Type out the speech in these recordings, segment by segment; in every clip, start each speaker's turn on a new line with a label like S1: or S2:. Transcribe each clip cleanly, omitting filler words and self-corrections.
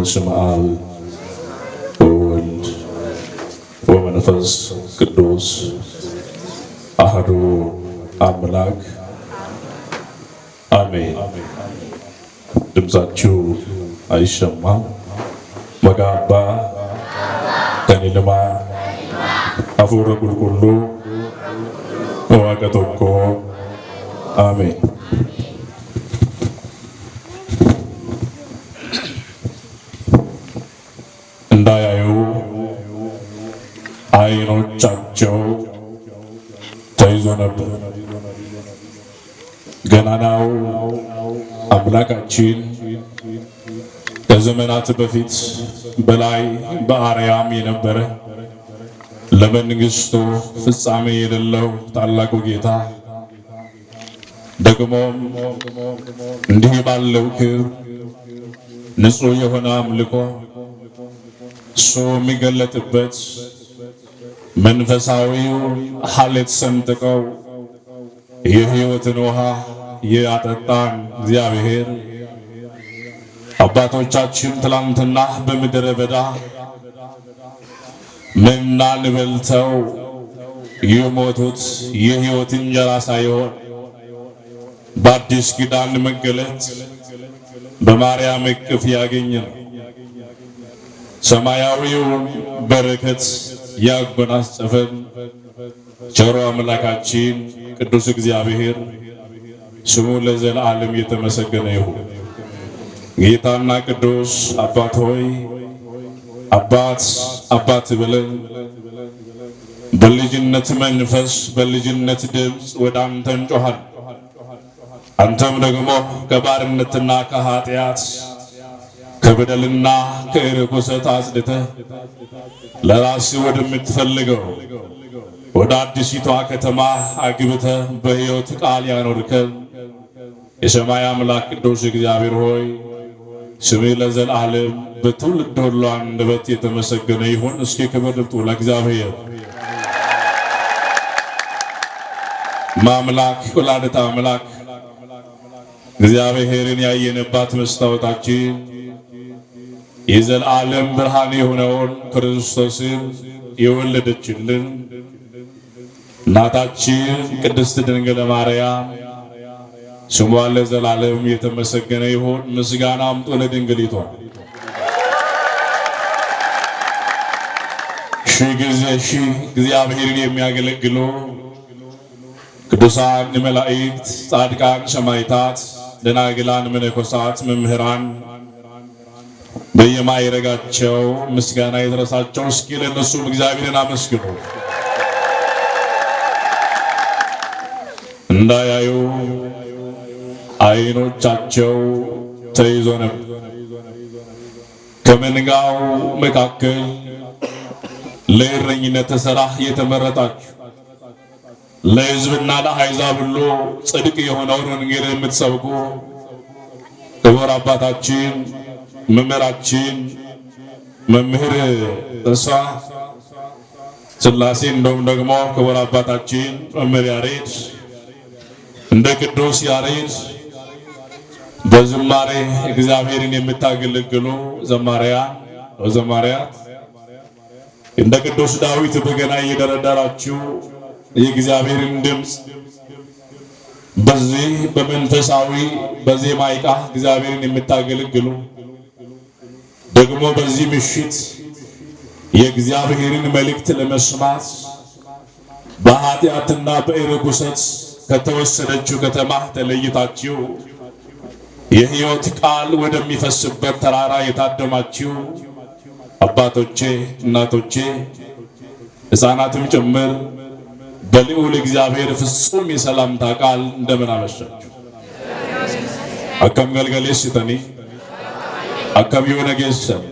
S1: በስመ አብ ወወልድ ወመንፈስ ቅዱስ አሐዱ አምላክ አሜን። ድምፃችሁ አይሰማም? መጋባ ከኒልማ አፉረ ቁልቁሉ ዋቀቶኮ አሜን። እንዳያዩ አይኖቻቸው ተይዞ ነበር። ገናናው አምላካችን ከዘመናት በፊት በላይ በአርያም የነበረ ለመንግስቱ ፍጻሜ የሌለው ታላቁ ጌታ ደግሞም እንዲህ ባለው ክብር ንጹሕ የሆነ አምልኮ እሱ የሚገለጥበት መንፈሳዊው ሐሌት ሰንጥቀው የሕይወትን ውሃ ያጠጣን እግዚአብሔር አባቶቻችን ትላንትና በምድረ በዳ መናን በልተው የሞቱት የሕይወት እንጀራ ሳይሆን በአዲስ ኪዳን መገለጥ በማርያም እቅፍ ያገኘን ሰማያዊው በረከት ያጎናጸፈን ቸሩ አምላካችን ቅዱስ እግዚአብሔር ስሙ ለዘላለም የተመሰገነ ይሁን። ጌታና ቅዱስ አባት ሆይ አባት ብለን በልጅነት መንፈስ በልጅነት ድምፅ ወደ አንተ እንጮኻለን። አንተም ደግሞ ከባርነትና ከኃጢአት ከበደልና ከርኩሰት አጽድተህ ለራስህ ወደምትፈልገው ወደ አዲሲቷ ከተማ አግብተህ በሕይወት ቃል ያኖርከን የሰማይ አምላክ ቅዱስ እግዚአብሔር ሆይ ስምህ ለዘላለም በትውልድ ሁሉ አንደበት የተመሰገነ ይሁን። እስኪ ክብር ይብጡ ለእግዚአብሔር። ማምላክ ወላዲተ አምላክ እግዚአብሔርን ያየንባት መስታወታችን የዘላለም ብርሃን የሆነውን ክርስቶስን የወለደችልን እናታችን ቅድስት ድንግል ማርያም ስሟ ለዘላለም የተመሰገነ ይሁን። ምስጋና አምጡ ለድንግሊቷ። ሺህ ጊዜ እግዚአብሔርን የሚያገለግሉ ቅዱሳን መላእክት፣ ጻድቃን፣ ሰማዕታት፣ ደናግላን፣ መነኮሳት፣ መምህራን በየማይረጋቸው ምስጋና ይድረሳቸው። እስኪ ለነሱም እግዚአብሔርን አመስግኑ። እንዳያዩ አይኖቻቸው ተይዞ ነበር። ከመንጋው መካከል ለእረኝነት ሥራ የተመረጣችሁ ለሕዝብና ለአሕዛብ ሁሉ ጽድቅ የሆነውን ወንጌል የምትሰብኩ ክቡር አባታችን መምህራችን መምህር እሳ ሥላሴ እንደውም ደግሞ ክቡር አባታችን መምህር ያሬድ እንደ ቅዱስ ያሬድ በዝማሬ እግዚአብሔርን የምታገለግሉ ዘማሪያት እንደ ቅዱስ ዳዊት በገና እየደረደራችሁ የእግዚአብሔርን ድምፅ በዚህ በመንፈሳዊ በዜማ ዕቃ እግዚአብሔርን የምታገለግሉ ደግሞ በዚህ ምሽት የእግዚአብሔርን መልእክት ለመስማት በኃጢአትና በርኩሰት ከተወሰደችው ከተማ ተለይታችሁ የሕይወት ቃል ወደሚፈስበት ተራራ የታደማችሁ አባቶቼ፣ እናቶቼ፣ ሕፃናትም ጭምር በልዑል እግዚአብሔር ፍጹም የሰላምታ ቃል እንደምን አመሻችሁ። አከም ገልገሌስ ተኒ አከም የሆነ ጌሰን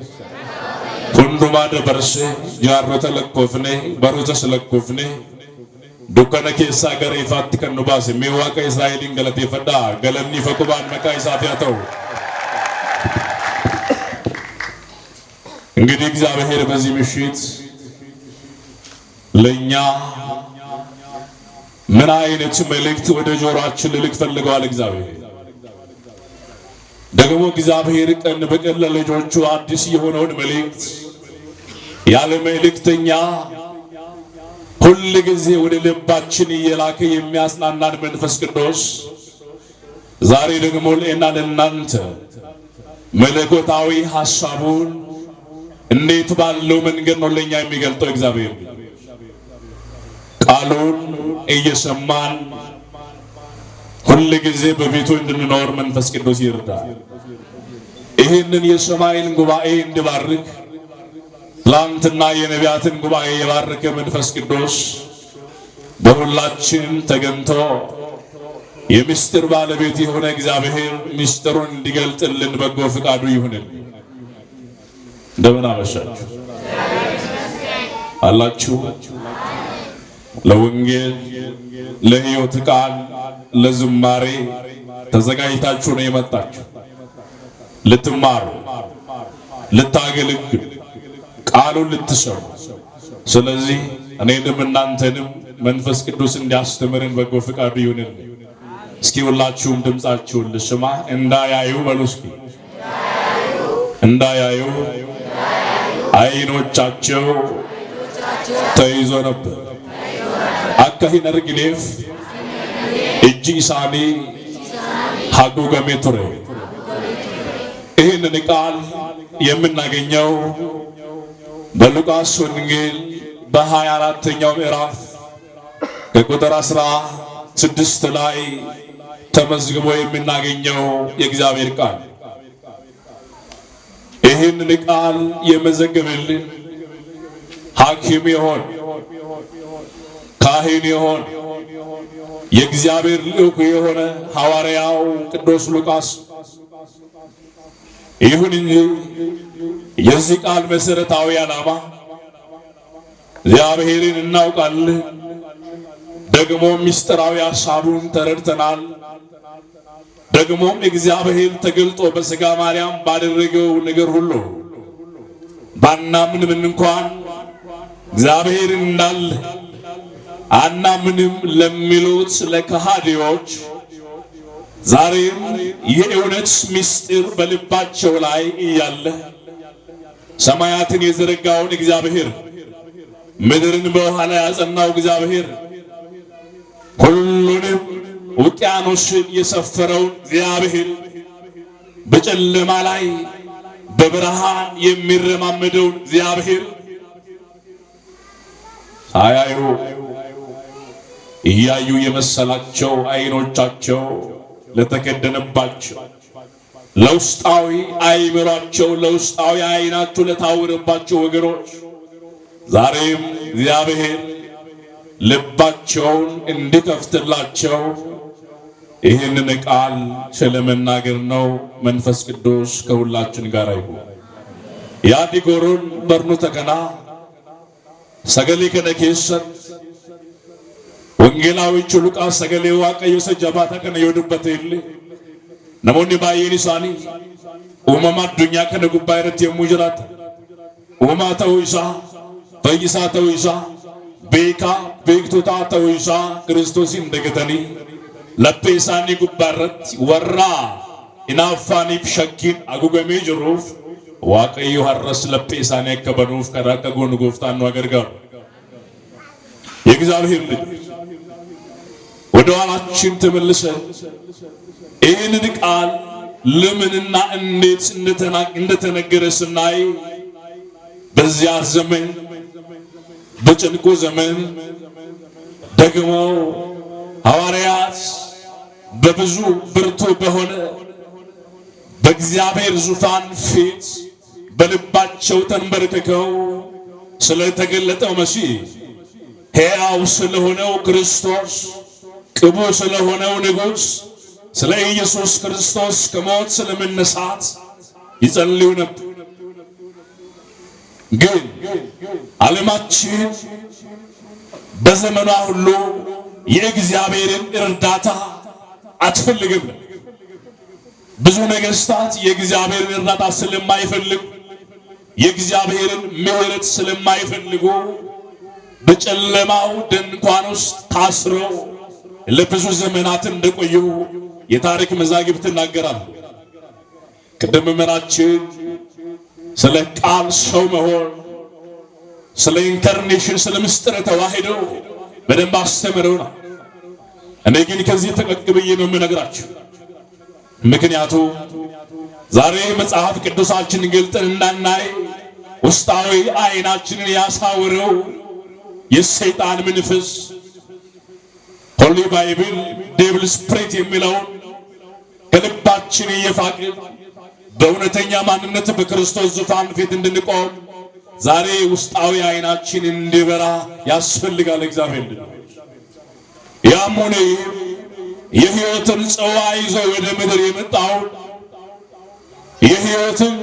S1: ሁንዱማ ደበርሴ ጃሮተ ለኮፍኔ በሮተ ስለኮፍኔ ዱከነ ኬሳ ገረ ይፋት ከኑባስ ሚዋቀ እስራኤልን ገለቴፈዳ ገለኒ ፈቁባን መካ ኢሳት ያተው። እንግዲህ እግዚአብሔር በዚህ ምሽት ለኛ ምን አይነት መልእክት ወደ ጆሮአችን ልልክ ፈልገዋል? እግዚአብሔር ደግሞ እግዚአብሔር ቀን በቀን ለልጆቹ አዲስ የሆነውን መልእክት ያለ መልእክተኛ ሁሉ ጊዜ ወደ ልባችን እየላከ የሚያጽናናን መንፈስ ቅዱስ ዛሬ ደግሞ ለእኔና ለእናንተ መለኮታዊ ሐሳቡን እንዴት ባለው መንገድ ነው ለኛ የሚገልጠው እግዚአብሔር ቃሉን እየሰማን ሁሉ ጊዜ በቤቱ እንድንኖር መንፈስ ቅዱስ ይርዳል። ይህንን የሰማይን ጉባኤ እንዲባርክ ትላንትና የነቢያትን ጉባኤ የባረከ መንፈስ ቅዱስ በሁላችን ተገኝቶ የምስጢር ባለቤት የሆነ እግዚአብሔር ምስጢሩን እንዲገልጥልን በጎ ፈቃዱ ይሁንልን። እንደምን አመሻችሁ አላችሁ። ለወንጌል ለሕይወት ቃል ለዝማሬ ተዘጋጅታችሁ ነው የመጣችሁ። ልትማሩ ልታገለግሉ ቃሉን ልትሰሙ። ስለዚህ እኔንም እናንተንም መንፈስ ቅዱስ እንዲያስተምረን በጎ ፈቃዱ ይሁንልን። እስኪ ሁላችሁም ድምጻችሁን ልስማ። እንዳያዩ በሉ እስኪ እንዳያዩ አይኖቻቸው ተይዞ ነበር። አካሂን አርግሌፍ እጅ ኢሳኒ ሀጉገሜ ቱሬ። ይህንን ቃል የምናገኘው በሉቃስ ወንጌል በ24ኛው ምዕራፍ ከቁጥር 16 ላይ ተመዝግቦ የምናገኘው የእግዚአብሔር ቃል። ይህንን ቃል የመዘገበልን ሐኪም ይሆን ካህን ይሆን የእግዚአብሔር ልዑክ የሆነ ሐዋርያው ቅዱስ ሉቃስ። ይሁን እንጂ የዚህ ቃል መሰረታዊ ዓላማ እግዚአብሔርን እናውቃለን፣ ደግሞ ምስጢራዊ ሐሳቡን ተረድተናል። ደግሞም እግዚአብሔር ተገልጦ በሥጋ ማርያም ባደረገው ነገር ሁሉ ባናምንም እንኳን እግዚአብሔር እንዳለ አናምንም ለሚሉት ለከሃዲዎች ዛሬም የእውነት ምስጢር በልባቸው ላይ እያለ ሰማያትን የዘረጋውን እግዚአብሔር ምድርን በውሃ ላይ ያጸናው እግዚአብሔር ሁሉንም ውቅያኖስን የሰፈረውን እግዚአብሔር በጨለማ ላይ በብርሃን የሚረማመደውን እግዚአብሔር አያዩ እያዩ የመሰላቸው አይኖቻቸው ለተከደነባቸው ለውስጣዊ አይምሯቸው ለውስጣዊ አይናቸው ለታወረባቸው ወገኖች ዛሬም እግዚአብሔር ልባቸውን እንዲከፍትላቸው ይህንን ቃል ስለመናገር ነው። መንፈስ ቅዱስ ከሁላችን ጋር ይሁን። ያዲጎሩን በርኑ ተከና ሰገሌ ከነኬሰት ወንጌላዊ ሉቃስ ሰገሌ ዋቀዮ ሰጃባታ ከነ ይወዱበት ይል ነሞኒ ባየኒ ሳኒ ኡማማ ዱኛ ከነ ጉባይረት የሙጅራት ኡማ ተውይሳ ፈይሳ ተውይሳ ቤካ ቤክቶታ ተውይሳ ክርስቶስ እንደገተኒ ለፔሳኒ ጉባረት ወራ ኢናፋኒ ሸኪን አጉገሜ ጅሩፍ ዋቀዮ ሐረስ ለፔሳኒ ከበኑፍ ከራቀ ጎን ጎፍታን ነው አገርጋው የእግዚአብሔር ልጅ ወደ ኋላችን ተመልሰን ይህንን ቃል ለምንና እንዴት እንደተነገረ ስናይ በዚያ ዘመን በጭንቁ ዘመን ደግሞ ሐዋርያት በብዙ ብርቱ በሆነ በእግዚአብሔር ዙፋን ፊት በልባቸው ተንበርክከው ስለተገለጠው መሲህ ሕያው ስለሆነው ክርስቶስ ቅቡ ስለሆነው ንጉሥ ስለ ኢየሱስ ክርስቶስ ከሞት ስለመነሳት ይጸልዩ ነበር። ግን ዓለማችን በዘመኗ ሁሉ የእግዚአብሔርን እርዳታ አትፈልግም። ብዙ ነገሥታት የእግዚአብሔርን እርዳታ ስለማይፈልጉ የእግዚአብሔርን ምሕረት ስለማይፈልጉ በጨለማው ድንኳን ውስጥ ታስረው ለብዙ ዘመናት እንደቆዩ የታሪክ መዛግብት ይናገራሉ። ቅድም መምህራችን ስለ ቃል ሰው መሆን፣ ስለ ኢንካርኔሽን፣ ስለ ምስጢረ ተዋህዶ በደንብ አስተምረውናል። እኔ ግን ከዚህ ፈቀቅ ብዬ ነው የምነግራችሁ። ምክንያቱም ዛሬ መጽሐፍ ቅዱሳችንን ገልጠን እንዳናይ ውስጣዊ አይናችንን ያሳወረው የሰይጣን መንፈስ ሆሊ ባይብል ዴቪል ስፕሪት የሚለውን ከልባችን እየፋቀ በእውነተኛ ማንነት በክርስቶስ ዙፋን ፊት እንድንቆም ዛሬ ውስጣዊ አይናችን እንዲበራ ያስፈልጋል። እግዚአብሔር ያም ሆነ የሕይወትን ጽዋ ይዞ ወደ ምድር የመጣው የሕይወትን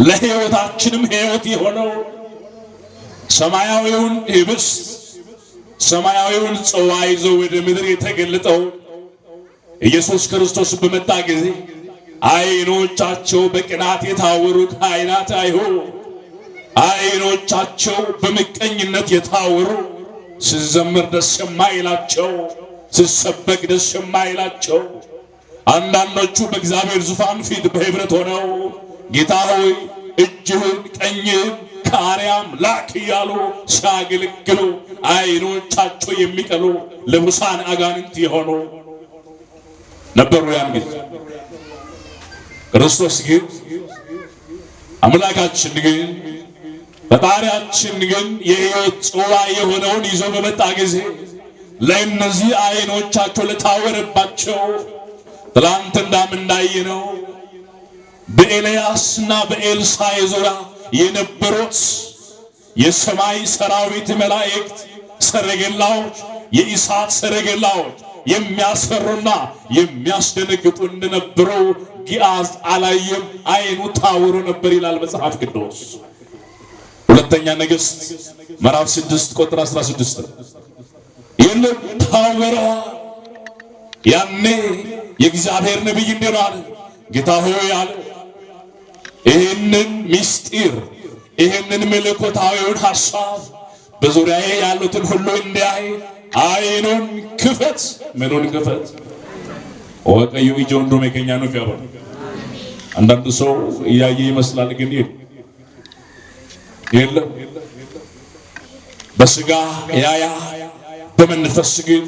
S1: ለሕይወታችንም ሕይወት የሆነው ሰማያዊውን ህብስት ሰማያዊውን ጽዋ ይዞ ወደ ምድር የተገለጠው ኢየሱስ ክርስቶስ በመጣ ጊዜ አይኖቻቸው በቅናት የታወሩ ካህናት አይሁን፣ አይኖቻቸው በምቀኝነት የታወሩ ሲዘምር ደስ የማይላቸው ሲሰበክ ደስ የማይላቸው አንዳንዶቹ በእግዚአብሔር ዙፋን ፊት በህብረት ሆነው ጌታ ሆይ እጅህን ቀኝህን ከአርያም ላክ እያሉ ሲያገለግሉ አይኖቻቸው የሚቀሉ ልቡሳን አጋንንት የሆኑ ነበሩ። ያን ጊዜ ክርስቶስ ግን አምላካችን ግን ፈጣሪያችን ግን የሕይወት ጽዋ የሆነውን ይዞ በመጣ ጊዜ ለእነዚህ አይኖቻቸው ለታወረባቸው ትላንት እንዳየነው በኤልያስና በኤልሳዕ ዙሪያ የነበሩት የሰማይ ሰራዊት መላእክት ሰረገላዎች፣ የእሳት ሰረገላዎች የሚያስፈሩና የሚያስደነግጡ እንደነበሩ ጊያዝ አላየም፣ አይኑ ታውሮ ነበር ይላል መጽሐፍ ቅዱስ። ሁለተኛ ነገሥት ምዕራፍ 6 ቁጥር 16 የለም ታወረዋል። ያኔ የእግዚአብሔር ነቢይ እንዲህ አለ፣ ጌታ ሆይ አለ ይህንን ምስጢር ይህንን መለኮታዊውን ሐሳብ በዙሪያዬ ያሉትን ሁሉ እንዲያይ አይኑን ክፈት። ምኑን ክፈት? ወቀዩ ኢጆንዶ መከኛ ነው ያባ አንዳንድ ሰው እያየ ይመስላል፣ ግን የለም በስጋ ያያ በመንፈስ ግን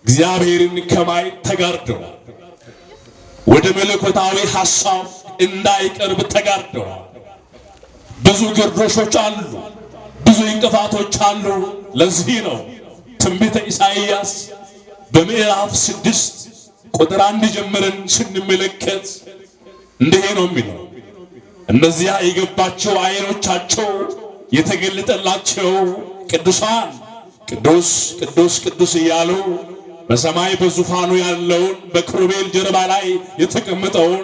S1: እግዚአብሔርን ከማየት ተጋርደው ወደ መለኮታዊ ሐሳብ እንዳይቀርብ ተጋርደው ብዙ ግርዶሾች አሉ፣ ብዙ እንቅፋቶች አሉ። ለዚህ ነው ትንቢተ ኢሳይያስ በምዕራፍ 6 ቁጥር 1 ጀምረን ስንመለከት እንዲህ ነው የሚለው፣ እነዚያ የገባቸው አይኖቻቸው የተገለጠላቸው ቅዱሳን ቅዱስ ቅዱስ ቅዱስ እያሉ በሰማይ በዙፋኑ ያለውን በኪሩቤል ጀርባ ላይ የተቀመጠውን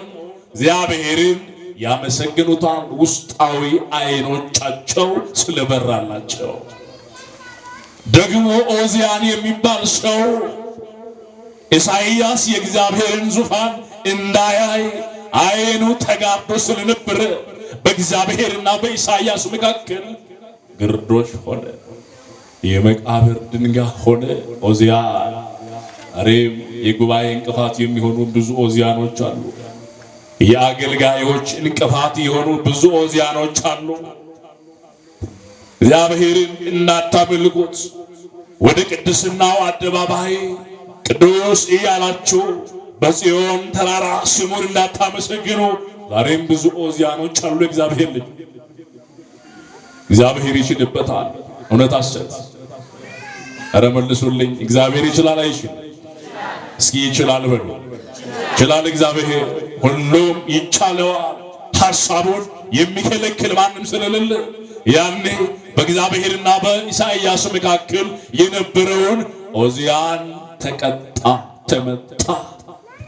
S1: እግዚአብሔርን ያመሰግኑታል። ውስጣዊ አይኖቻቸው ስለበራላቸው። ደግሞ ኦዚያን የሚባል ሰው ኢሳይያስ የእግዚአብሔርን ዙፋን እንዳያይ አይኑ ተጋርዶ ስለነበረ በእግዚአብሔርና በኢሳይያስ መካከል ግርዶሽ ሆነ፣ የመቃብር ድንጋይ ሆነ። ኦዚያ አሬም የጉባኤ እንቅፋት የሚሆኑ ብዙ ኦዚያኖች አሉ። የአገልጋዮች እንቅፋት የሆኑ ብዙ ኦዚያኖች አሉ። እግዚአብሔርን እናታመልኩት ወደ ቅድስናው አደባባይ ቅዱስ እያላችሁ በጽዮን ተራራ ስሙን እንዳታመሰግኑ ዛሬም ብዙ ኦዚያኖች አሉ። እግዚአብሔር ልጅ እግዚአብሔር ይችልበታል። እውነት አሰት ኧረ መልሱልኝ። እግዚአብሔር ይችላል አይችልም? እስኪ ይችላል በሉ። ይችላል እግዚአብሔር፣ ሁሉም ይቻለዋል። ሐሳቡን የሚከለክል ማንም ስለሌለ ያኔ በእግዚአብሔርና በኢሳይያስ መካከል የነበረውን ኦዚያን ተቀጣ፣ ተመታ፣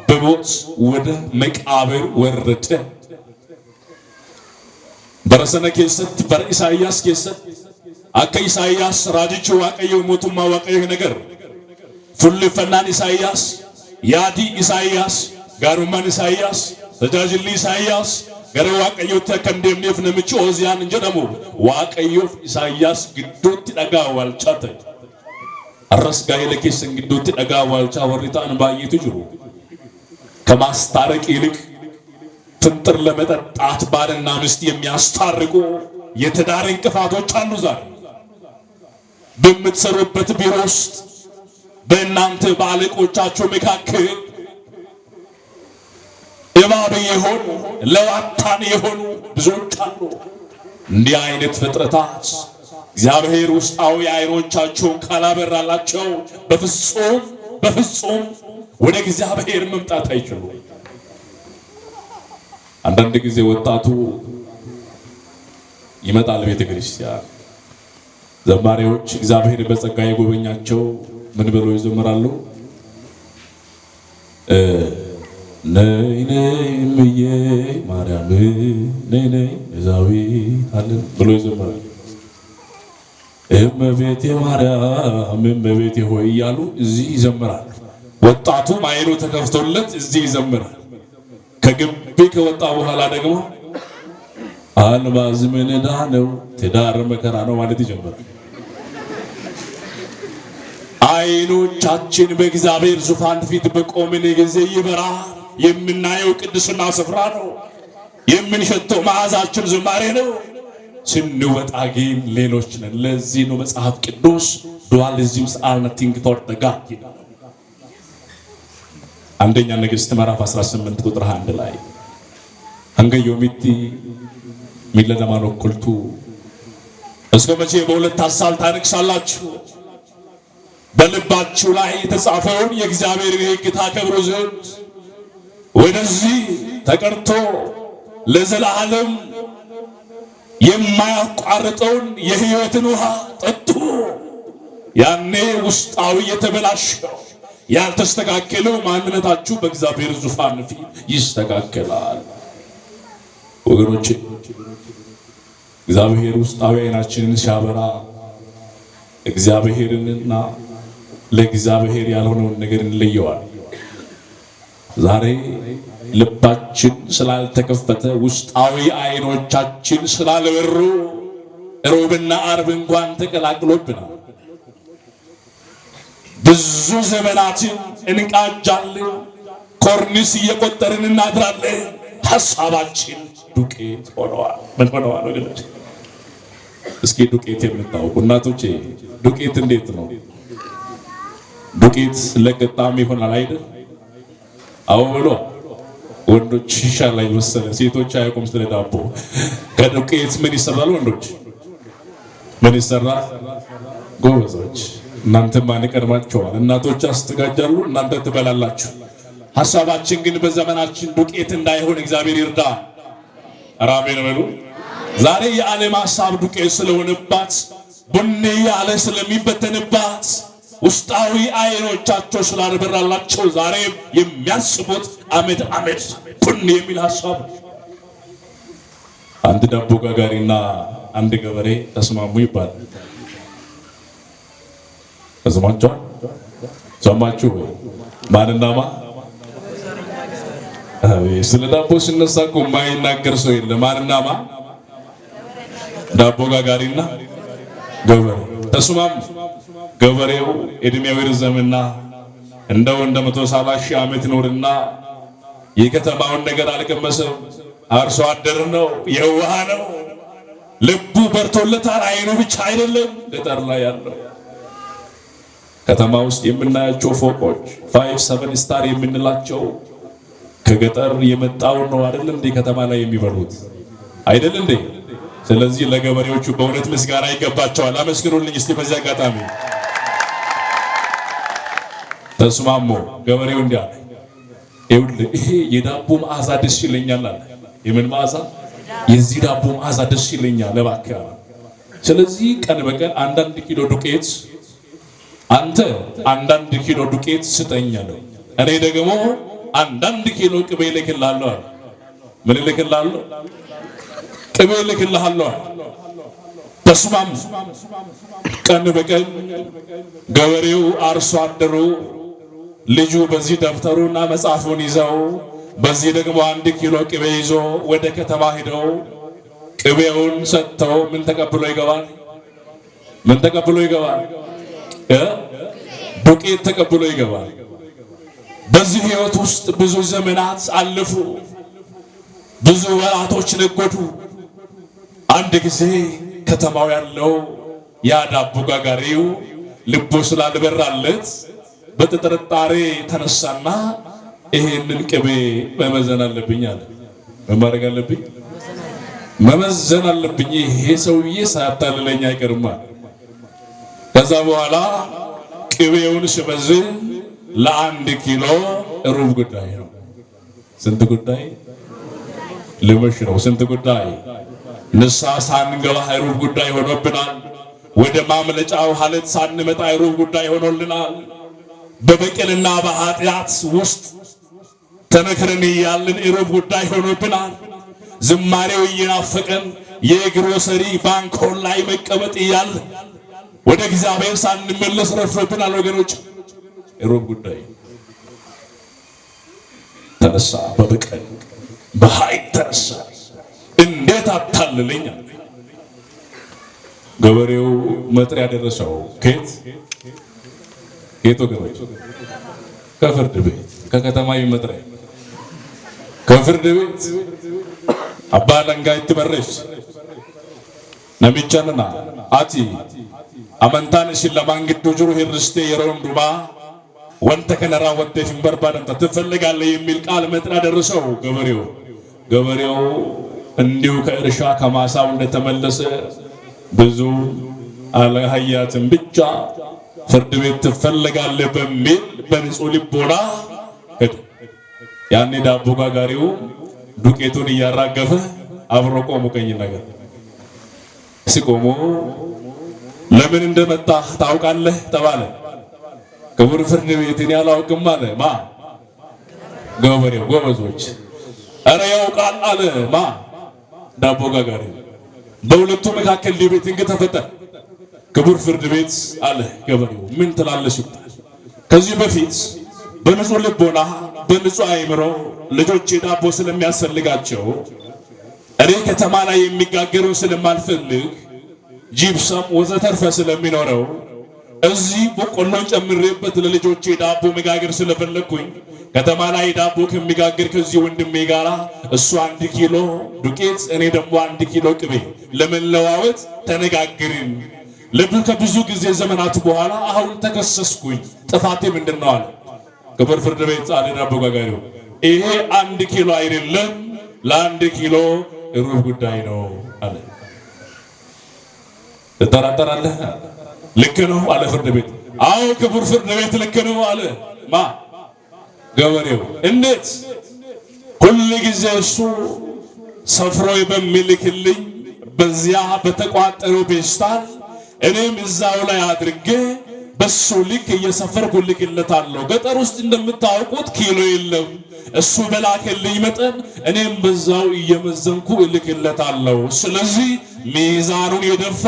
S1: በሞት ወደ መቃብር ወረደ። በረሰነ ኬሰት በኢሳይያስ ኬሰት አከ ኢሳይያስ ራጅቹ ዋቀየው ሞቱማ ዋቀየ ነገር ፉልፈናን ኢሳይያስ ያዲ ኢሳይያስ ጋሩማን ኢሳይያስ ተጃጅሊ ኢሳይያስ ገረ ዋቀየው ተከንደምኔፍ ነምቹ ኦዚያን እንጀደሙ ዋቀየው ኢሳይያስ ግዶት ደጋ ዋልቻተ አረስ ጋይለ ኬሰን ግዶት ደጋ ዋልቻ ወሪታን ባየቱ ጅሩ ከማስታረቅ ይልቅ ፍንጥር ለመጠጣት ባልና ሚስት የሚያስታርቁ የትዳር እንቅፋቶች አሉ። ዛሬ በምትሰሩበት ቢሮ ውስጥ በእናንተ ባለቆቻችሁ መካከል እባብ የሆኑ ለዋታን የሆኑ ብዙዎች አሉ። እንዲህ አይነት ፍጥረታት እግዚአብሔር ውስጣዊ አይኖቻቸውን ካላበራላቸው በፍጹም ወደ እግዚአብሔር መምጣት አይችሉም። አንዳንድ ጊዜ ወጣቱ ይመጣል ቤተ ክርስቲያን፣ ዘማሪዎች እግዚአብሔር በጸጋ የጎበኛቸው ምን ብለው ይዘምራሉ? ነይ ነይ እምዬ ማርያም ነይ ነይ ቤዛዊት አለ ብሎ ይዘምራል። እመቤቴ ማርያም እመቤቴ ሆይ እያሉ እዚህ ይዘምራል። ወጣቱም አይኑ ተከፍቶለት እዚህ ይዘምራል። ከግቢ ከወጣ በኋላ ደግሞ አልባዝ ምን ዕዳ ነው ትዳር መከራ ነው ማለት ይጀምራል። አይኖቻችን በእግዚአብሔር ዙፋን ፊት በቆምን ጊዜ ይበራል። የምናየው ቅድስና ስፍራ ነው። የምንሸተው መዓዛችን ዝማሬ ነው። ስንወጣ ግን ሌሎች ነን። ለዚህ ነው መጽሐፍ ቅዱስ ዱዋሊዝምስ አር ናቲንግ ፎር ዘ ጋድ ይላል። አንደኛ ነገሥት ምዕራፍ 18 ቁጥር 1 ላይ አንገዮሚቲ ሚለደማኖ ኩልቱ እስከ መቼ በሁለት ሐሳብ ታነክሳላችሁ? በልባችሁ ላይ የተጻፈውን የእግዚአብሔር ሕግ ታከብሩ ዘንድ ወደዚህ ተቀርቶ ለዘላለም የማያቋርጠውን የሕይወትን ውሃ ጠጡ። ያኔ ውስጣዊ የተበላሸው ያልተስተካከለው ማንነታችሁ በእግዚአብሔር ዙፋን ፊት ይስተካከላል። ወገኖቼ እግዚአብሔር ውስጣዊ አይናችንን ሲያበራ እግዚአብሔርንና ለእግዚአብሔር ያልሆነውን ነገር እንለየዋል። ዛሬ ልባችን ስላልተከፈተ ውስጣዊ አይኖቻችን ስላልበሩ ሮብና ዓርብ እንኳን ተቀላቅሎብናል። ብዙ ዘመናትን እንቃጃለን፣ ኮርኒስ እየቆጠርን እናድራለን። ሐሳባችን ዱቄት ሆነዋል። ምን ሆነዋል ወገኖች? እስኪ ዱቄት የምታውቁ እናቶቼ ዱቄት እንዴት ነው? ዱቄት ለቅጣም ይሆናል አይደል? አዎ ብሎ ወንዶች ይሻላል መሰለ፣ ሴቶች አያውቁም ስለ ዳቦ። ከዱቄት ምን ይሰራል? ወንዶች ምን ይሰራል? ጎበዞች እናንተ ማን ቀድማችኋል? እናቶች አስተጋጃሉ፣ እናንተ ትበላላችሁ። ሐሳባችን ግን በዘመናችን ዱቄት እንዳይሆን እግዚአብሔር ይርዳ። አሜን በሉ። ዛሬ የዓለም ሐሳብ ዱቄት ስለሆነባት ቡኒ ያለ ስለሚበተንባት ውስጣዊ አይኖቻቸው ስላልበራላቸው ዛሬ የሚያስቡት አመድ ቡኒ የሚል ሐሳብ። አንድ ዳቦ ጋጋሪና አንድ ገበሬ ተስማሙ ይባላል። ሰማችሁ? ማንና ማ? ስለ ዳቦ ሲነሳ እኮ የማይናገር ሰው የለም። ማንና ማ? ዳቦ ጋጋሪና ገበሬ ተስማሙ። ገበሬው እድሜው ይርዘምና እንደው 170 ሺህ ዓመት ኖርና የከተማውን ነገር አልቀመሰም። አርሶ አደር ነው፣ የዋህ ነው፣ ልቡ በርቶለታል። አይኑ ብቻ አይደለም ገጠር ላይ ያለው ከተማ ውስጥ የምናያቸው ፎቆች 5-7 ስታር የምንላቸው ከገጠር የመጣው ነው አይደል እንዴ? ከተማ ላይ የሚበሉት አይደል እንዴ? ስለዚህ ለገበሬዎቹ በእውነት ምስጋና ይገባቸዋል። አመስግኑልኝ እስቲ በዚህ አጋጣሚ። ተስማሙ። ገበሬው እንዲያ ይሄ የዳቦ መዓዛ ደስ ይለኛል አለ። የምን መዓዛ? የዚህ ዳቦ መዓዛ ደስ ይለኛል እባክህ አለ። ስለዚህ ቀን በቀን አንዳንድ ኪሎ ዱቄት አንተ አንዳንድ ኪሎ ዱቄት ስጠኝ አለው። እኔ ደግሞ አንዳንድ ኪሎ ቅቤ ልክልሃለሁ አለ። ምን ልክልሃለሁ? ቅቤ ልክልሃለሁ አለ። ተስማሙ። ቀን በቀን ገበሬው አርሶ አደሩ ልጁ በዚህ ደብተሩና መጽሐፉን ይዘው በዚህ ደግሞ 1 ኪሎ ቅቤ ይዞ ወደ ከተማ ሄደው ቅቤውን ሰጥተው ምን ተቀብሎ ይገባል? ምን ተቀብሎ ይገባል? ዱቄት ተቀብሎ ይገባል። በዚህ ህይወት ውስጥ ብዙ ዘመናት አለፉ። ብዙ ወራቶች ነጎዱ። አንድ ጊዜ ከተማው ያለው ያ ዳቦ ጋጋሪው ልቡ ስላልበራለት በጥርጣሬ ተነሳና ይሄንን ቅቤ መመዘን አለብኝ አለ። ማድረግ አለብኝ፣ መመዘን አለብኝ። ይሄ ሰውዬ ሳያታልለኝ አይቀርም። ከዛ በኋላ ቅቤውን ሲመዝን ለ1 ኪሎ ሩብ ጉዳይ ነው። ስንት ጉዳይ? ልመሽ ነው። ስንት ጉዳይ? ንስሐ ሳንገባ ሩብ ጉዳይ ሆኖብናል። ወደ ማምለጫው ሐለት ሳንመጣ ሩብ ጉዳይ ሆኖልናል። በበቀልና በኃጢአት ውስጥ ተነክረን ያለን ሩብ ጉዳይ ሆኖብናል። ዝማሬው እየናፈቀን የግሮሰሪ ባንኮን ላይ መቀመጥ እያለ ወደ እግዚአብሔር ሳንመለስ ረፍሮብናል። ወገኖች ሩብ ጉዳይ ተነሳ። በበቀል በኃይል ተነሳ። እንዴት አታልለኝ! ገበሬው መጥሪያ ደረሰው። ከየት ወገኖች? ከፍርድ ቤት፣ ከከተማ መጥሪያ፣ ከፍርድ ቤት አባ ለንጋይ ትበረሽ ነሚቻንና አቲ አመንታን ሲለማንግዱ ጅሩ ሂርስቴ የሮንዱባ ወንተ ከነራ ወደ ፍንበርባደም ትፈልጋለህ የሚል ቃል መጥሪያ ደረሰው። ገበሬው እንዲሁ ከእርሻ ከማሳው እንደተመለሰ ብዙ አለሃያትን ብቻ ፍርድ ቤት ትፈልጋለህ በሚል በንጹህ ልቦና ሄደ። ያኔ ዳቦ ጋጋሪው ዱቄቱን እያራገፈ አብሮ ቆሙ። ቀኝ ነገር ሲቆሙ ለምን እንደመጣ ታውቃለህ ተባለ። ክቡር ፍርድ ቤት እኔ አላውቅም አለ። ማ? ገበሬው። ጎበዞች ኧረ ያውቃል አለ። ማ? ዳቦ ጋጋሪው። በሁለቱ መካከል ዲቤቲንግ ተፈጠረ። ክቡር ፍርድ ቤት አለ ገበሬው፣ ምን ትላለሽ? ከዚህ በፊት በንጹህ ልቦና በንጹህ አእምሮ ልጆቼ ዳቦ ስለሚያስፈልጋቸው እኔ ከተማ ላይ የሚጋገሩ ስለማልፈልግ ጂፕሰም ወዘተርፈ ስለሚኖረው እዚህ በቆሎን ጨምሬበት ለልጆቼ ዳቦ መጋገር ስለፈለኩኝ ከተማ ላይ ዳቦ ከሚጋገር ከዚህ ወንድሜ ጋራ እሱ 1 ኪሎ ዱቄት እኔ ደግሞ 1 ኪሎ ቅቤ ለመለዋወጥ ተነጋገርን። ከብዙ ጊዜ ዘመናት በኋላ አሁን ተከሰስኩኝ። ጥፋቴ ምንድነው አለ። ክቡር ፍርድ ቤት አለ ዳቦ ጋጋሪው፣ ይሄ 1 ኪሎ አይደለም ለ1 ኪሎ ሩብ ጉዳይ ነው አለ። ተጠራጠራለህ? ልክ ነው አለ ፍርድ ቤት። አዎ ክቡር ፍርድ ቤት ልክ ነው አለ። ማ? ገበሬው። እንዴት? ሁሉ ጊዜ እሱ ሰፍሮ በሚልክልኝ በዚያ በተቋጠረው ፔስታል እኔም እዛው ላይ አድርጌ በሱ ልክ እየሰፈርኩ ልክለታለሁ። ገጠር ውስጥ እንደምታውቁት ኪሎ የለም። እሱ በላከልኝ መጠን እኔም በዛው እየመዘንኩ እልክለታለሁ። ስለዚህ ሚዛኑን የደፋ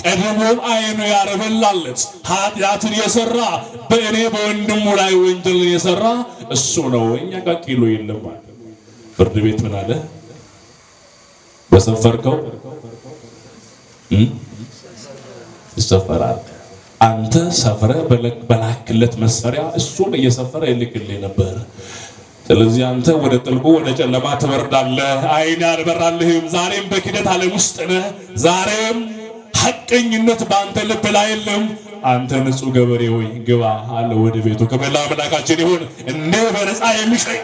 S1: ቀድሞም አይኑ ያረበላለት ኃጢአትን የሰራ በእኔ በወንድሙ ላይ ወንጀልን የሰራ እሱ ነው። እኛ ጋር ኪሎ የለም። ፍርድ ቤት ምን አለ? በሰፈርከው ይሰፈራል። አንተ ሰፈረ በላክለት መስፈሪያ እሱም እየሰፈረ ይልክልህ ነበር። ስለዚህ አንተ ወደ ጥልቁ ወደ ጨለማ ትወርዳለህ። አይን ያልበራልህም። ዛሬም በክደት ዓለም ውስጥ ነህ። ዛሬም ሐቀኝነት በአንተ ልብ ላይ የለም። አንተ ንጹህ ገበሬ ሆይ ግባ አለ ወደ ቤቱ። ከመላ አምላካችን ይሁን እንደ በነፃ የሚሸኝ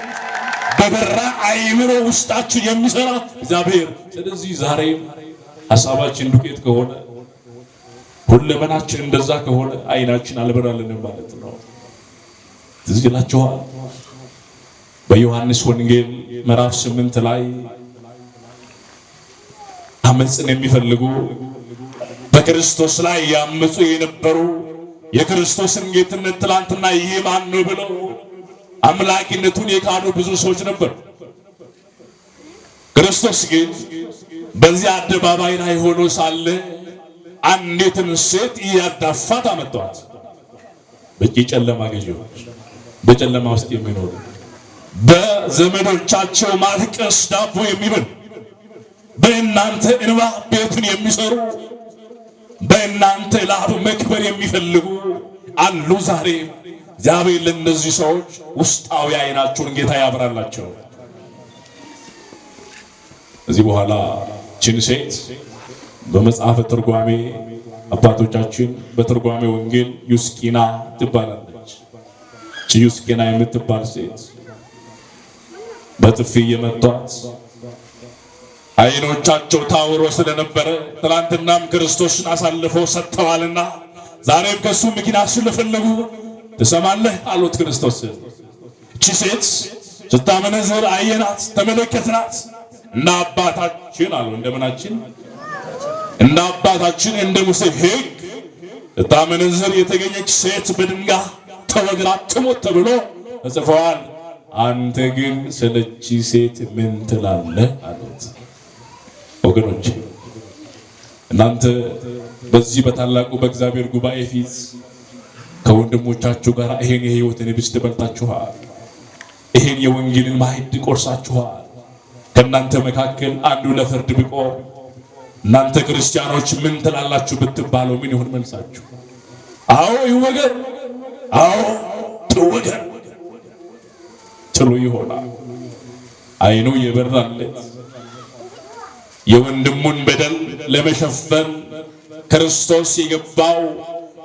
S1: በበራ አይምሮ ውስጣችን የሚሰራ እግዚአብሔር። ስለዚህ ዛሬም ሐሳባችን ዱቄት ከሆነ ሁለመናችን እንደዛ ከሆነ አይናችን አልበራልንም ማለት ነው። ትዝ ይላችኋል በዮሐንስ ወንጌል ምዕራፍ 8 ላይ አመጽን የሚፈልጉ በክርስቶስ ላይ ያመጹ የነበሩ የክርስቶስን ጌትነት ትላንትና ይሄ ማን ነው ብለው አምላክነቱን የካዱ ብዙ ሰዎች ነበሩ። ክርስቶስ ግን በዚያ አደባባይ ላይ ሆኖ ሳለ አንዲትን ሴት እያዳፋት አመጣት። በጨለማ ገዢዎች፣ በጨለማ ውስጥ የሚኖሩ በዘመዶቻቸው ማልቀስ ዳቦ የሚበሉ በእናንተ እንባ ቤቱን የሚሰሩ በእናንተ ላብ መክበር የሚፈልጉ አሉ። ዛሬ እግዚአብሔር ለእነዚህ ሰዎች ውስጣዊ አይናቸውን ጌታ ያብራላቸው። እዚህ በኋላ ችን ሴት በመጽሐፈ ትርጓሜ አባቶቻችን በትርጓሜ ወንጌል ዩስኪና ትባላለች። ዩስኪና የምትባል ሴት በጥፊ የመቷት አይኖቻቸው ታውሮ ስለነበረ ትናንትናም ክርስቶስን አሳልፈው ሰጥተዋልና ዛሬም ከሱ ምክንያት ስለፈለጉ ትሰማለህ አሉት ክርስቶስ። እቺ ሴት ስታመነዝር አየናት፣ ተመለከትናት። እና አባታችን አሉ እንደምናችን እና አባታችን እንደ ሙሴ ሕግ ስታመነዝር የተገኘች ሴት በድንጋይ ተወግራ ትሞት ተብሎ ተጽፏል። አንተ ግን ስለቺ ሴት ምን ትላለህ አሉት። ወገኖች እናንተ በዚህ በታላቁ በእግዚአብሔር ጉባኤ ፊት ከወንድሞቻችሁ ጋር ይሄን የሕይወትን ህብስት በልታችኋል። ይሄን የወንጌልን ማዕድ ቆርሳችኋል። ከእናንተ መካከል አንዱ ለፍርድ ቢቆም እናንተ ክርስቲያኖች ምን ትላላችሁ ብትባሉ ምን ይሆን መልሳችሁ? አዎ ይወገር፣ አዎ ትወገር ትሉ ይሆናል። አይኑ የበራለት የወንድሙን በደል ለመሸፈን ክርስቶስ የገባው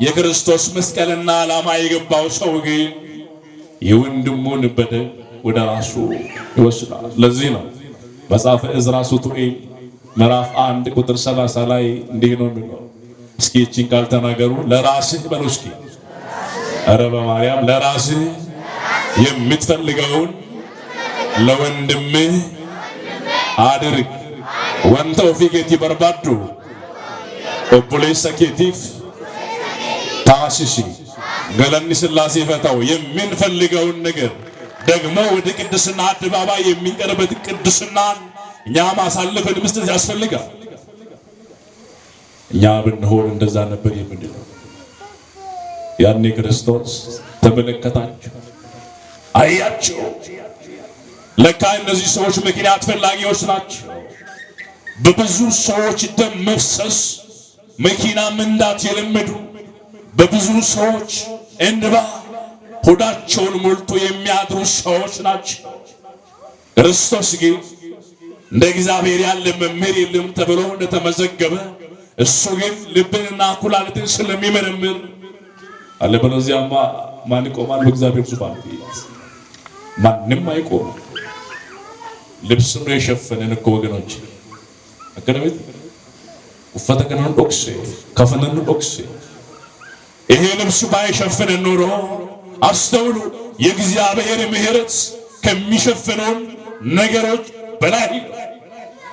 S1: የክርስቶስ መስቀልና ዓላማ የገባው ሰው ግን የወንድሙን በደል ወደ ራሱ ይወስዳል። ለዚህ ነው መጽሐፈ ዕዝራ ሱቱኤል ምዕራፍ 1 ቁጥር 30 ላይ እንዲህ ነው የሚለው። እስኪ እቺን ቃል ተናገሩ። ለራስህ በሉ እስኪ። ኧረ በማርያም ለራስህ የምትፈልገውን ለወንድምህ አድርግ። ወንተው ፊጌቲ በርባዱ ኦቦሌሰ ኬቲፍ ታሲሲ ገለኒ ስላሴ ፈታው። የምንፈልገውን ነገር ደግሞ ወደ ቅድስና አደባባይ የሚቀርበት ቅድስናን እኛ ማሳለፈን መስጠት ያስፈልጋል። እኛ ብንሆን እንደዛ ነበር የምንለው። ያኔ ክርስቶስ ተመለከታቸው፣ አያቸው። ለካ እነዚህ ሰዎች ምክንያት ፈላጊዎች ናቸው። በብዙ ሰዎች ደም መፍሰስ መኪና መንዳት የለመዱ በብዙ ሰዎች እንባ ሆዳቸውን ሞልቶ የሚያድሩ ሰዎች ናቸው። ክርስቶስ ግን እንደ እግዚአብሔር ያለ መምህር የለም ተብሎ እንደተመዘገበ እሱ ግን ልብንና ኩላሊትን ስለሚመረምር አለበለዚያማ ማን ይቆማል በእግዚአብሔር ዙፋን ፊት? ማንም አይቆምም። ልብስ ነው የሸፈነን እኮ ወገኖች። አከረበት ወፈተ ከነን ዶክሴ ከፈነን ዶክሴ ይሄ ልብስ ባይሸፍነን ኖሮ አስተውሉ፣ የእግዚአብሔር ምሕረት ከሚሸፍነው ነገሮች በላይ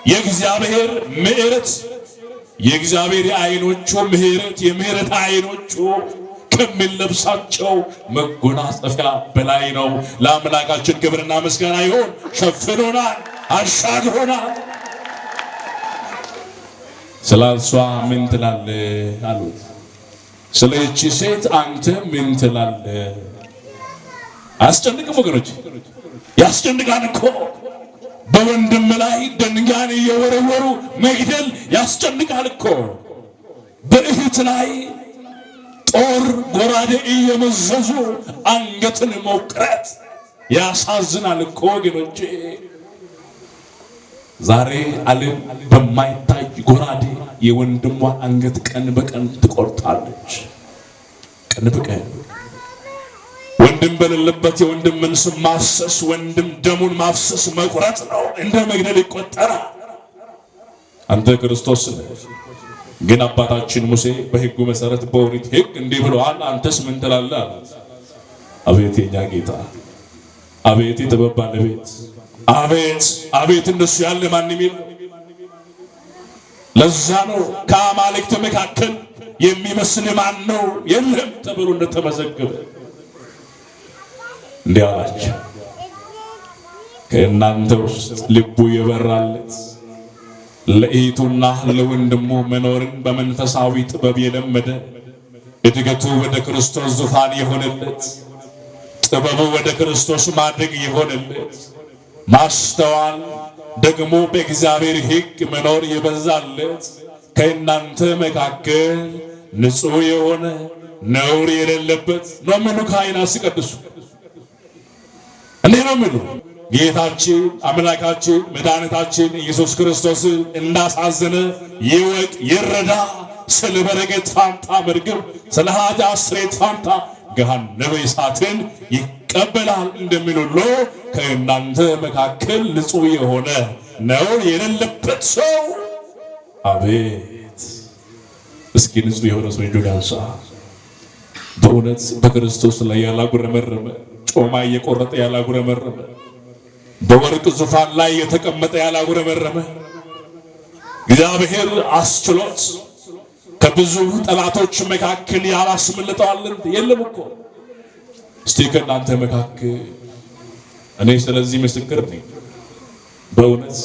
S1: የእግዚአብሔር ምሕረት የእግዚአብሔር አይኖቹ ምሕረት የምሕረት አይኖቹ ከሚለብሳቸው መጎናጸፊያ በላይ ነው። ለአምላካችን ክብርና ምስጋና ይሁን። ሸፍኖናል፣ አሻግሮናል። ስለሷ ምን ትላለህ አሉት። ስለዚህ ሴት አንተ ምን ትላለህ? አስጨንቅም ወገኖች፣ ያስጨንቃል እኮ በወንድም ላይ ድንጋይ እየወረወሩ መግደል ያስጨንቃል እኮ። በእህት ላይ ጦር ጎራዴ እየመዘዙ አንገትን መቁረጥ ያሳዝናል እኮ ወገኖቼ። ዛሬ ዓለም በማይታይ ጎራዴ የወንድሟ አንገት ቀን በቀን ትቆርጣለች። ቀን በቀን ወንድም በሌለበት የወንድምን ስም ማፍሰስ፣ ወንድም ደሙን ማፍሰስ መቁረጥ ነው፣ እንደ መግደል ይቆጠራል። አንተ ክርስቶስ ግን አባታችን ሙሴ በሕጉ መሰረት በኦሪት ሕግ እንዲህ ብለዋል፣ አንተስ ምን ትላለህ አሉት። አቤት የኛ ጌታ፣ አቤት የጥበብ ባለቤት፣ አቤት አቤት እንደሱ ያለ ማንም የለም። ለዛ ነው ከአማልክት መካከል የሚመስል ማን ነው የለም ተብሎ እንደተመዘገበ። እንዲህ አላቸው፣ ከእናንተ ውስጥ ልቡ የበራለት ለእህቱና ለወንድሙ መኖርን በመንፈሳዊ ጥበብ የለመደ እድገቱ ወደ ክርስቶስ ዙፋን የሆነለት ጥበቡ ወደ ክርስቶስ ማደግ የሆነለት ማስተዋል ደግሞ በእግዚአብሔር ሕግ መኖር የበዛለት ከእናንተ መካከል ንጹሕ የሆነ ነውር የሌለበት ነው። ምኑ ካህናት ሲቀድሱ እንዴ ነው ምኑ ጌታችን አምላካችን መድኃኒታችን ኢየሱስ ክርስቶስ እንዳሳዘነ ይወቅ ይረዳ። ስለ በረከት ፋንታ መርገም፣ ስለ ኃጢአት ስርየት ፋንታ ገሃነመ እሳትን ይቀበላል እንደሚል ሁሉ ከእናንተ መካከል ንጹሕ የሆነ ነውር የሌለበት ሰው አቤት እስኪ ንጹሕ የሆነ ሰው እጁን ያንሳ። በእውነት በክርስቶስ ላይ ያላጉረመረመ ጮማ እየቆረጠ ያላጉረመረመ በወርቅ ዙፋን ላይ የተቀመጠ ያላጉረመረመ እግዚአብሔር አስችሎት ከብዙ ጠላቶች መካከል ያላስመልጠዋል የለም እኮ። እስቲ ከእናንተ መካከል እኔ ስለዚህ ምስክር ነኝ። በእውነት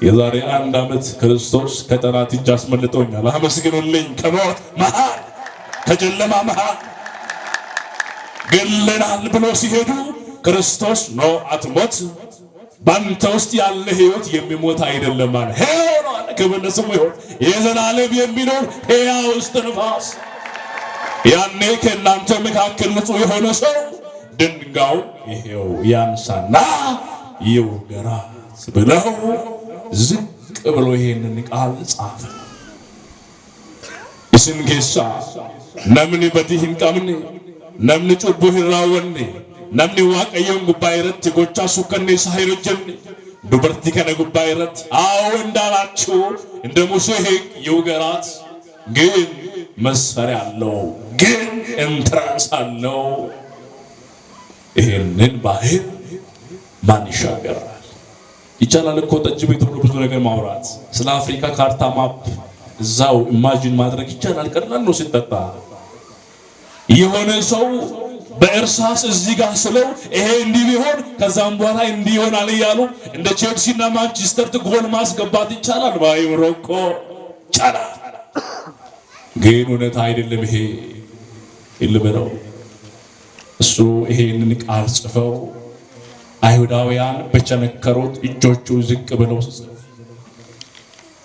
S1: የዛሬ 1 ዓመት ክርስቶስ ከጠላት እጅ አስመልጦኛል። አመስግኑልኝ። ከሞት መሃል ከጨለማ መሃል ገለናል ብሎ ሲሄዱ ክርስቶስ ነው አትሞት፣ ባንተ ውስጥ ያለ ሕይወት የሚሞት አይደለም አለ። ሕያው ነው አለ። ክብር ለስሙ ይሁን። የዘላለም የሚኖር ሕያው እስትንፋስ። ያኔ ከእናንተ መካከል ንጹሕ የሆነ ሰው ድንጋዩ ይሄው ያንሳና ይውገራት ብለው ዝቅ ብሎ ይሄንን ቃል ጻፈ። እስን ጌሳ ነምን በዲህን ቀምን ነምን ጩቡ ህራወኔ ነምን ዋቀየን ጉባኤረት ጎቻ ሱከኔ ሳይሮጀን ዱበርቲ ከነ ጉባኤረት አዎ እንዳላችሁ እንደ ሙሴ ሕግ ይውገራት፣ ግን መስፈሪያ አለው፣ ግን ኢንትራንስ አለው። ይሄንን ባህል ማን ይሻገራል? ይቻላል እኮ ጠጅ ቤት ሆኖ ብዙ ነገር ማውራት፣ ስለ አፍሪካ ካርታ ማፕ እዛው ኢማጂን ማድረግ ይቻላል። ቀላል ነው ሲጠጣ። የሆነ ሰው በእርሳስ እዚህ ጋር ስለው ይሄ እንዲህ ቢሆን ከዛም በኋላ እንዲህ ይሆናል እያሉ እንደ ቼልሲና ማንቸስተር ጎል ማስገባት ይቻላል። ባይብሮ እኮ ይቻላል፣ ግን እውነት አይደለም። ይሄ ይልበለው እሱ ይሄንን ቃል ጽፈው አይሁዳውያን በቸነከሩት እጆቹ ዝቅ ብለው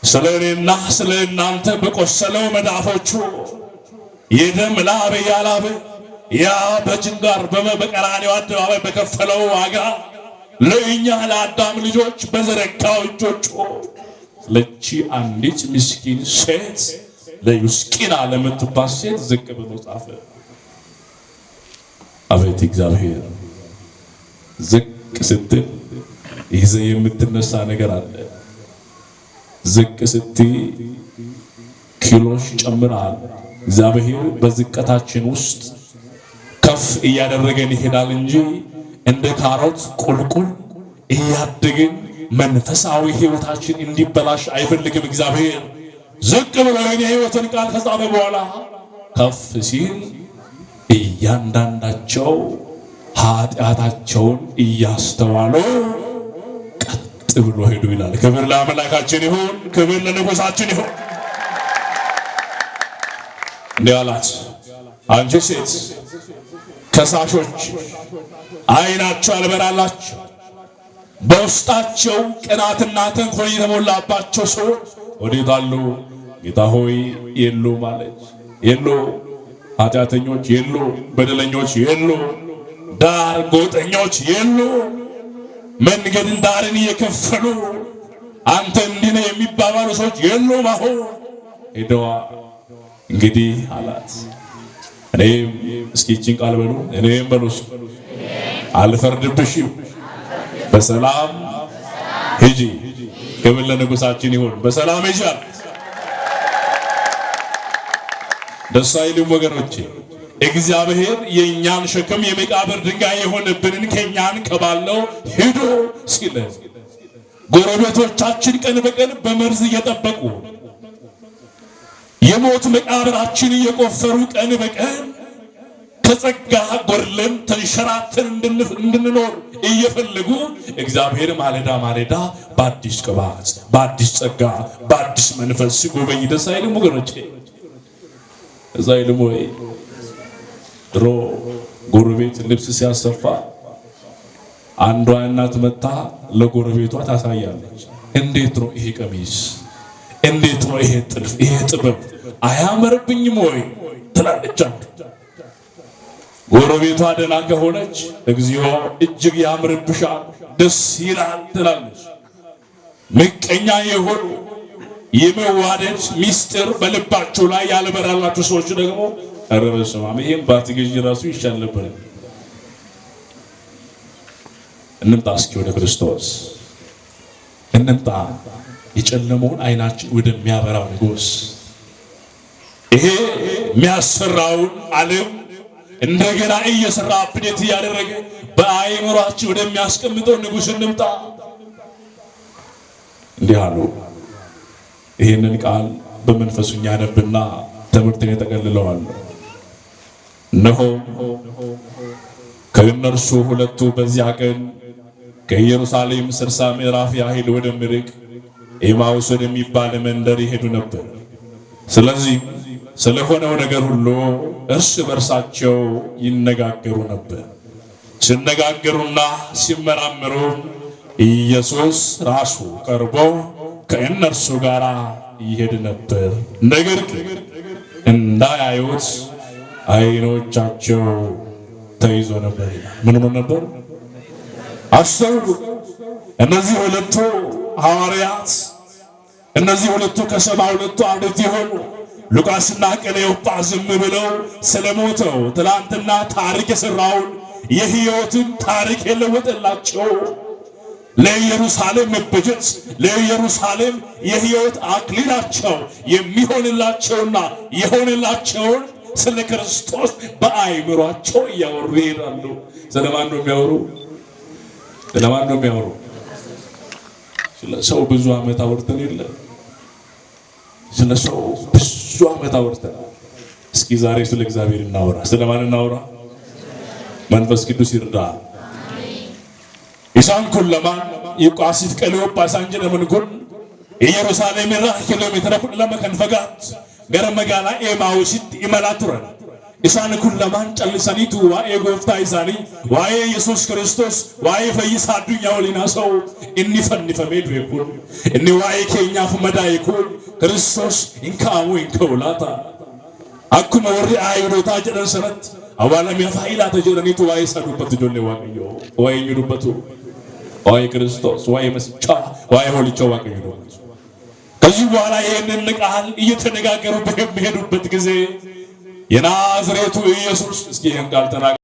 S1: ስለኔና ስለ እናንተ በቆሰለው መዳፎቹ የደም ላብ ያላበ ያ በጭንጋር በቀራንዮ አደባባይ በከፈለው ዋጋ ለእኛ ለአዳም ልጆች በዘረጋው እጆቹ ለቺ አንዲት ምስኪን ሴት ለዩስቂና ለምትባል ሴት ዝቅ ብሎ ጻፈ። አቤት እግዚአብሔር! ዝቅ ስትል ይዘ የምትነሳ ነገር አለ። ዝቅ ስትይ ኪሎሽ ጨምራል። እግዚአብሔር በዝቅታችን ውስጥ ከፍ እያደረገን ይሄዳል እንጂ እንደ ካሮት ቁልቁል እያደግን መንፈሳዊ ሕይወታችን እንዲበላሽ አይፈልግም። እግዚአብሔር ዝቅ ብሎ የኔ ሕይወትን ቃል ከጻፈ በኋላ ከፍ ሲል እያንዳንዳቸው ኃጢአታቸውን እያስተዋሉ ቀጥ ብሎ ሄዱ ይላል። ክብር ለአምላካችን ይሁን፣ ክብር ለንጉሳችን ይሁን። እንዲህ አላት፣ አንቺ ሴት ከሳሾች ዓይናቸው ያልበራላቸው በውስጣቸው ቅናትና ተንኮል የተሞላባቸው ሰዎች ወዴት አሉ? ጌታ ሆይ የሉም አለች። የሉ ኃጢአተኞች የሉ፣ በደለኞች የሉ፣ ዳር ጎጠኞች የሉ፣ መንገድን ዳርን እየከፈሉ አንተ እንዲህ ነህ የሚባባሉ ሰዎች የሉም። አሁን ሄደዋ እንግዲህ አላት። እኔም እስኪ ይህችን ቃል በሉ፣ እኔም በሉ አልፈርድብሽም፣ በሰላም ሂጂ። ክብር ለንጉሳችን ይሁን። በሰላም ሂጂ አላት። ደስ አይልም ወገኖቼ? እግዚአብሔር የእኛን ሸክም የመቃብር ድንጋይ የሆነብንን ከኛን ከባለው ሂዶ ሲለ ጎረቤቶቻችን ቀን በቀን በመርዝ እየጠበቁ የሞት መቃብራችን እየቆፈሩ ቀን በቀን ከጸጋ ጎርለን ተንሸራተን እንድንኖር እየፈለጉ እግዚአብሔር ማለዳ ማለዳ በአዲስ ቅባት፣ በአዲስ ጸጋ፣ በአዲስ መንፈስ ሲጎበኝ ደስ አይልም ወገኖቼ? እዛ አይልም ወይ? ድሮ ጎረቤት ልብስ ሲያሰፋ አንዷ እናት መጣ ለጎረቤቷ ታሳያለች። እንዴት ነው ይሄ ቀሚስ? እንዴት ነው ይሄ ጥልፍ? ይሄ ጥበብ አያምርብኝም ወይ ትላለች። ጎረቤቷ ደህና ከሆነች እግዚኦ እጅግ ያምርብሻል፣ ደስ ይላል ትላለች። ምቀኛ የሆኑ የመዋደድ ሚስጥር በልባቸው ላይ ያልበራላቸው ሰዎች ደግሞ ኧረ በስመ አብ ይሄን ባትገዢ ራሱ ይሻል ነበር። እንምጣ እስኪ ወደ ክርስቶስ እንምጣ፣ የጨለመውን አይናችን ወደሚያበራው ንጉሥ፣ ይሄ የሚያሰራውን ዓለም እንደገና እየሰራ አፕዴት እያደረገ በአይምሯችን ወደሚያስቀምጠው ንጉሥ እንምጣ። እንዲህ አሉ። ይህንን ቃል በመንፈሱኛ ያነብና ትምህርትን የጠቀልለዋል። እነሆ ከእነርሱ ሁለቱ በዚያ ቀን ከኢየሩሳሌም 60 ምዕራፍ ያህል ወደ ምርቅ ኤማውስ ወደሚባል መንደር ይሄዱ ነበር። ስለዚህ ስለሆነው ነገር ሁሉ እርስ በርሳቸው ይነጋገሩ ነበር። ሲነጋገሩና ሲመራመሩ ኢየሱስ ራሱ ቀርቦ ከእነርሱ ጋር ይሄድ ነበር። ነገር ግን እንዳያዩት አይኖቻቸው ተይዞ ነበር። ምን ነበር? አስተውሉ። እነዚህ ሁለቱ ሐዋርያት፣ እነዚህ ሁለቱ ከ72 አርድእት የሆኑ ሉቃስና ቀሌዮጳ ዝም ብለው ስለሞተው ትላንትና ታሪክ የሰራውን የሕይወትን ታሪክ የለወጠላቸው ለኢየሩሳሌም መበጀት ለኢየሩሳሌም የሕይወት አክሊላቸው የሚሆንላቸውና የሆነላቸውን ስለ ክርስቶስ በአይምሯቸው እያወሩ ይሄዳሉ። ስለማን ነው የሚያወሩ? ስለማን ነው የሚያወሩ? ስለ ሰው ብዙ ዓመት አውርተን የለ? ስለ ሰው ብዙ ዓመት አውርተን፣ እስኪ ዛሬ ስለ እግዚአብሔር እናወራ። ስለማን እናወራ? መንፈስ ቅዱስ ይርዳ። ኢሳን ኩለማን ይቋሲፍ ቀሌዮጳ ሳንጀነ ምንኩን ኢየሩሳሌም ራ ኪሎሜትር ኩለማ ከንፈጋት ገረ መጋላ ኤማውሲት ይመላቱረን ኢሳን ኩለማን ጨልሰኒቱ ዋኤ ጎፍታ ኢሳኒ ዋኤ ኢየሱስ ክርስቶስ ዋኤ ፈይሳ አዱኛ ወሊና ሰው እንፈንፈሜል ቤኩን እኒ ዋኤ ኬኛፍ መዳይኩን ክርስቶስ እንካሙ እንከውላታ አኩመ ወሪ አይዶታ ጀደን ሰረት አዋለም ያፋይላ ተጀረኒቱ ዋኤ ሰዱበት ጆሌ ዋቅዮ ዋኤ ይዱበቱ ዋይ ክርስቶስ ዋይ መስጫ ዋይ ሆልቸው ዋቀዩ ነው። ከዚህ በኋላ ይሄንን ቃል እየተነጋገሩ በሚሄዱበት ጊዜ የናዝሬቱ ኢየሱስ እስኪ ይሄን ቃል ተናገረ።